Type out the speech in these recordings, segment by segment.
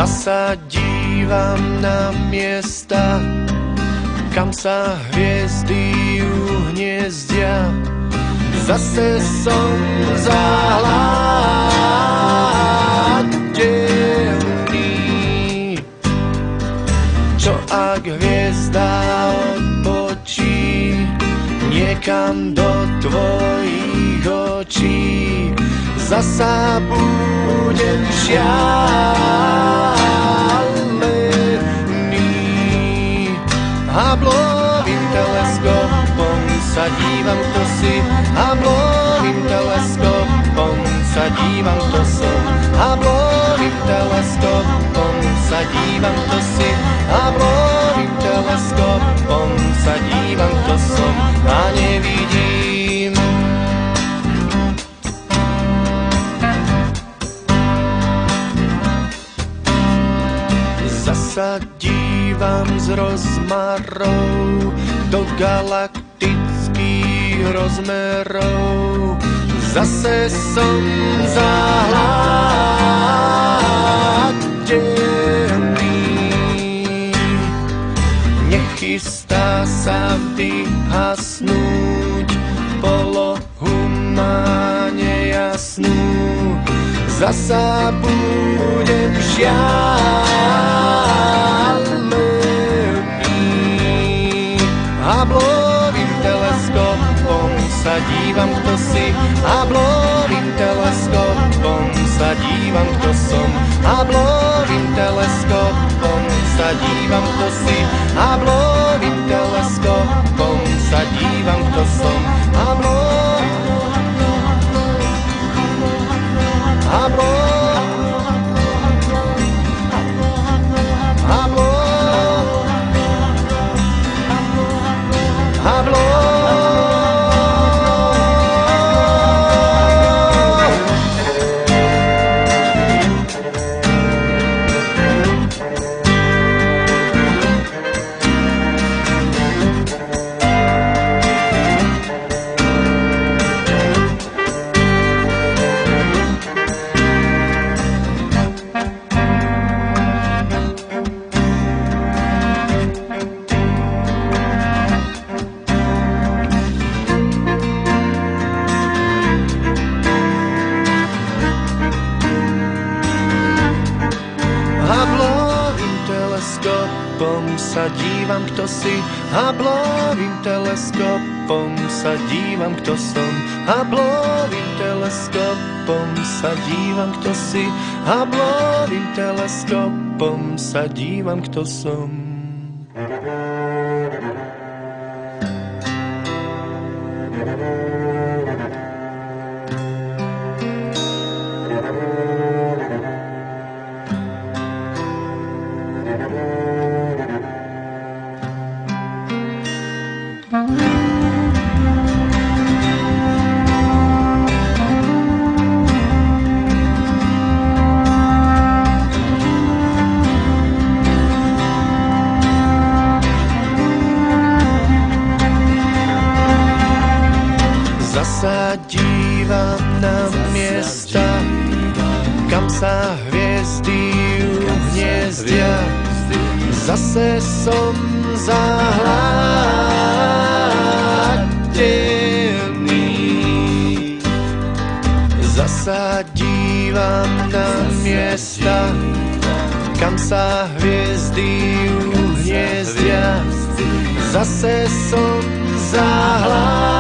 Zasa dívam na miesta, kam sa hviezdy uhniezdia. Zase som zahladený. Čo ak hviezda odpočí niekam do tvojich očí? Zasa budem šialený. Hablovým teleskopom sa dívam, kto si. Hablovým teleskopom sa dívam, kto som. Hablovým teleskopom sa dívam, kto si. Hablovým teleskopom sa dívam, kto som. A nevidím. Zasa dívam z rozmarov do galaktických rozmerov. Zase som zahladený. Nechystá sa vyhasnúť polohu má nejasnú. Zasa budem šialený. Hablovým teleskopom sa dívam, kto si. Hablovým teleskopom sa dívam, kto som. Hablovým teleskopom sa dívam, kto si. Hablovým teleskopom sa dívam, kto som. Sa dívam, kto si. Hablovým teleskopom sa dívam, kto som. Hablovým teleskopom sa dívam, kto si. Hablovým teleskopom sa dívam, kto som. Zasa dívam na miesta, kam sa hviezdy uhniezdia. Zase som zahladený. Zasa dívam na miesta, kam sa hviezdy uhniezdia. Zase som zahladený.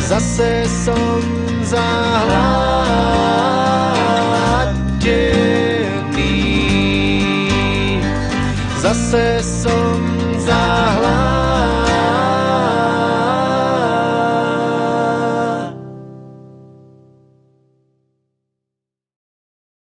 Zase som zahladený. Zase som zahladený.